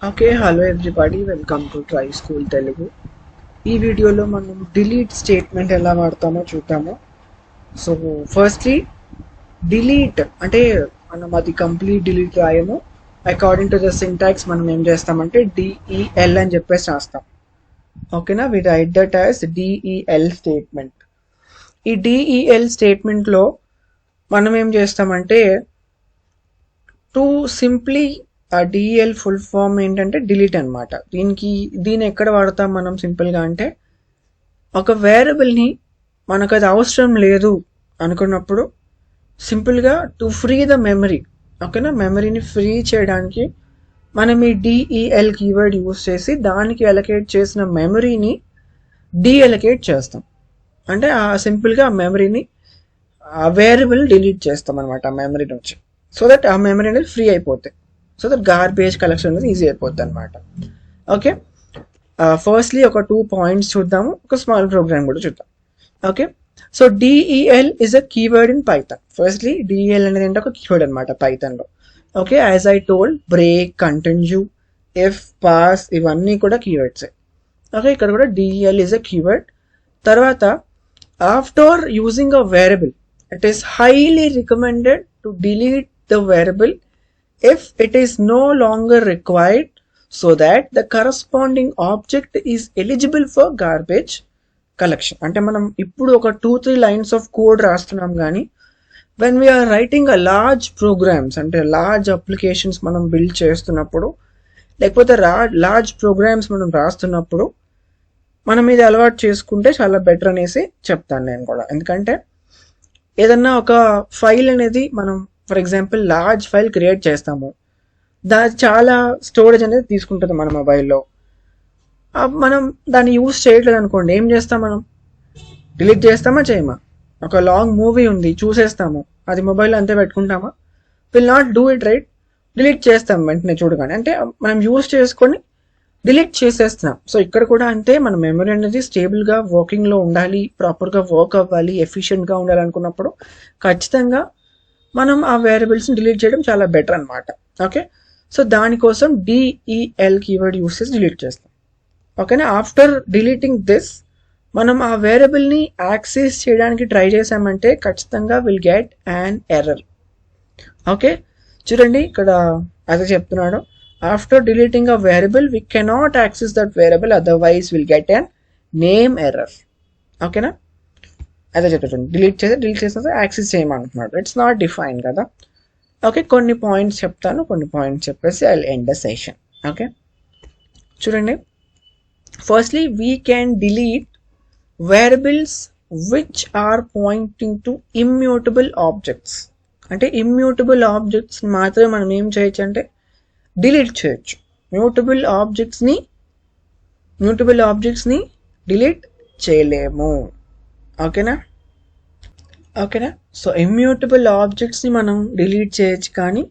Okay, hello everybody, welcome to try school Telugu. ఈ వీడియోలో మనం డిలీట్ స్టేట్మెంట్ ఎలా వాడతామో చూద్దాము. సో ఫస్ట్లీ డిలీట్ అంటే మనం అది కంప్లీట్ డిలీట్ రాయము. అకార్డింగ్ టు ద సింటాక్స్ మనం ఏం చేస్తామంటే డిఈఎల్ అని చెప్పేసి రాస్తాం. ఓకేనా, we write that as DEL statement. ఈ డిఈఎల్ స్టేట్మెంట్లో మనం ఏం చేస్తామంటే టు సింప్లీ ఆ డిఎల్ ఫుల్ ఫామ్ ఏంటంటే డిలీట్ అనమాట. దీన్ని ఎక్కడ వాడతాం మనం సింపుల్గా అంటే ఒక వేరియబుల్ని మనకు అది అవసరం లేదు అనుకున్నప్పుడు సింపుల్గా టు ఫ్రీ ద మెమరీ. ఓకేనా, మెమరీని ఫ్రీ చేయడానికి మనం ఈ డిఈఎల్ కీవర్డ్ యూస్ చేసి దానికి అలొకేట్ చేసిన మెమరీని డీఅలొకేట్ చేస్తాం. అంటే ఆ సింపుల్గా ఆ మెమరీని ఆ వేరియబుల్ డిలీట్ చేస్తాం అనమాట ఆ మెమరీ నుంచి. సో దట్ ఆ మెమరీ అనేది ఫ్రీ అయిపోతాయి. సో దట్ గార్బేజ్ కలెక్షన్ అనేది ఈజీ అయిపోద్ది అనమాట. ఓకే, ఫస్ట్లీ ఒక 2 పాయింట్స్ చూద్దాము, ఒక స్మాల్ ప్రోగ్రామ్ కూడా చూద్దాం. Okay, so DEL is a keyword in Python. Firstly DEL అనేది ఏంటో ఒక కీవర్డ్ అనమాట పైథాన్లో. Okay, as I told break, continue, if, pass ఇవన్నీ కూడా కీవర్డ్సే. ఓకే, ఇక్కడ కూడా డిఈఎల్ ఇస్ అ కీవర్డ్. తర్వాత after using a variable it is highly recommended to delete the variable if it is no longer required so that the corresponding object is eligible for garbage collection. అంటే మనం ఇప్పుడు ఒక 2-3 lines of code రాస్తున్నాం కానీ when we are writing a large programs అంటే large applications మనం build చేస్తున్నప్పుడు లేకపోతే large programs మనం రాస్తున్నప్పుడు మనం ఇది అలవాటు చేసుకుంటే చాలా బెటర్ అనేసి చెప్తాను నేను కూడా. ఎందుకంటే ఏదన్నా ఒక ఫైల్ అనేది మనం for example large file create చేస్తాము, చాలా స్టోరేజ్ అనేది తీసుకుంటుంది మన మొబైల్లో. మనం దాన్ని యూస్ చేయట్లేదు అనుకోండి, ఏం చేస్తాం మనం? డిలీట్ చేస్తామా చేయమా? ఒక లాంగ్ మూవీ ఉంది చూసేస్తాము, అది మొబైల్లో అంతే పెట్టుకుంటామా? Will not do it, right? Delete చేస్తాం వెంటనే చూడగానే. అంటే మనం యూస్ చేసుకొని డిలీట్ చేసేస్తున్నాం. సో ఇక్కడ కూడా అంతే, మన మెమరీ అనేది స్టేబుల్గా వర్కింగ్లో ఉండాలి, ప్రాపర్గా వర్క్ అవ్వాలి, ఎఫిషియెంట్గా ఉండాలి అనుకున్నప్పుడు ఖచ్చితంగా మనం ఆ వేరియబుల్స్ని డిలీట్ చేయడం చాలా బెటర్ అనమాట. ఓకే, సో దానికోసం డిఈఎల్ కీవర్డ్ యూస్ చేసి డిలీట్ చేస్తాం. ఓకేనా, ఆఫ్టర్ డిలీటింగ్ దిస్ మనం ఆ వేరియబుల్ని యాక్సెస్ చేయడానికి ట్రై చేసామంటే ఖచ్చితంగా will get an error. Okay, చూడండి ఇక్కడ అదే చెప్తున్నాడు, after deleting a variable we cannot access that variable, otherwise we'll get an name error. ఓకేనా, అదే చెప్తాను, డిలీట్ చేస్తే యాక్సెస్ చేయమంటున్నాడు, ఇట్స్ నాట్ డిఫైన్ కదా. ఓకే, కొన్ని పాయింట్స్ చెప్తాను, కొన్ని పాయింట్స్ చెప్పేసి I will end the session. Okay, చూడండి, firstly we can delete variables which are pointing to immutable objects. అంటే ఇమ్యూటబుల్ ఆబ్జెక్ట్స్ మాత్రమే మనం ఏం చేయొచ్చు అంటే డిలీట్ చేయొచ్చు. మ్యూటబుల్ ఆబ్జెక్ట్స్ని డిలీట్ చేయలేము. ఓకేనా, సో ఇమ్యూటబుల్ ఆబ్జెక్ట్స్ని మనం డిలీట్ చేయొచ్చు, కానీ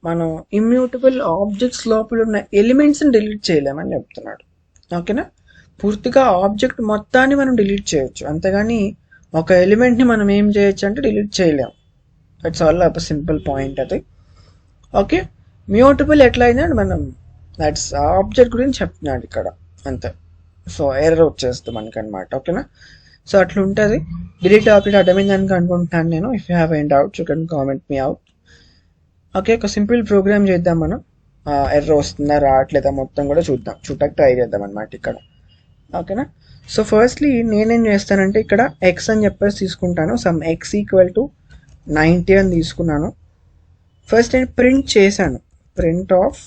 మనం ఇమ్యూటబుల్ ఆబ్జెక్ట్స్ లోపల ఉన్న ఎలిమెంట్స్ని డిలీట్ చేయలేమని చెప్తున్నాడు. ఓకేనా, పూర్తిగా ఆబ్జెక్ట్ మొత్తాన్ని మనం డిలీట్ చేయొచ్చు, అంతేగాని ఒక ఎలిమెంట్ని మనం ఏం చేయొచ్చు అంటే డిలీట్ చేయలేము. దట్స్ ఆల్ ఒక సింపుల్ పాయింట్ అది. ఓకే, మ్యూటబుల్ ఎట్లా అయిందంటే మనం దట్స్ ఆబ్జెక్ట్ గురించి చెప్తున్నాడు ఇక్కడ, అంతే. సో ఎర్రర్ వచ్చేస్తుంది మనకి అనమాట. ఓకేనా, సో అట్లా ఉంటుంది. డిలీట్ ఆబ్జెక్ట్ అర్థమైందని అనుకుంటున్నాను నేను. If you have any doubts you can comment me out. Okay, ఒక సింపుల్ ప్రోగ్రామ్ చేద్దాం మనం. ఎర్రర్ వస్తుందా రావట్లేదా మొత్తం కూడా చూడటానికి ట్రై చేద్దాం అనమాట ఇక్కడ. ఓకేనా, సో ఫస్ట్లీ నేనేం చేస్తానంటే ఇక్కడ ఎక్స్ అని చెప్పేసి తీసుకుంటాను. సమ్ ఎక్స్ ఈక్వల్ టు 90 అని తీసుకున్నాను. ఫస్ట్ నేను ప్రింట్ చేశాను, ప్రింట్ ఆఫ్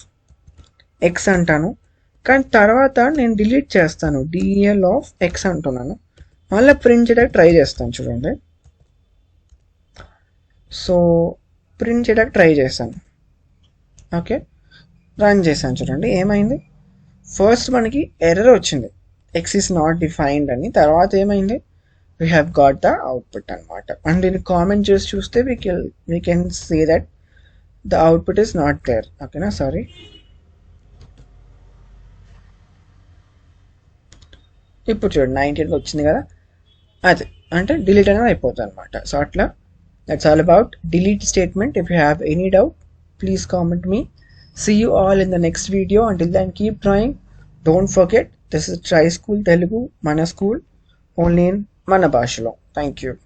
ఎక్స్ అంటాను, కానీ తర్వాత నేను డిలీట్ చేస్తాను, డిఎల్ ఆఫ్ ఎక్స్ అంటున్నాను. మళ్ళీ ప్రింట్ చేయడానికి ట్రై చేస్తాను, చూడండి. సో ప్రింట్ చేయడానికి ట్రై చేశాను. ఓకే, రన్ చేశాను, చూడండి ఏమైంది. ఫస్ట్ మనకి ఎర్రర్ వచ్చింది, ఎక్స్ ఈస్ నాట్ డిఫైన్డ్ అని. తర్వాత ఏమైంది, we have got the output అనమాట. అండ్ దీన్ని కామెంట్ చేసి చూస్తే we can see that the output is not there. ఓకేనా, సారీ. ఇప్పుడు చూడండి 19 వచ్చింది కదా, అది అంటే డిలీట్ అనేది అయిపోతుంది అనమాట. సో అట్లా that's all about delete statement. If you have any doubt please comment me. See you all in the next video. Until then, keep trying. Don't forget, this is Try School Telugu, Mana School, only in Mana Bhashalo. Thank you.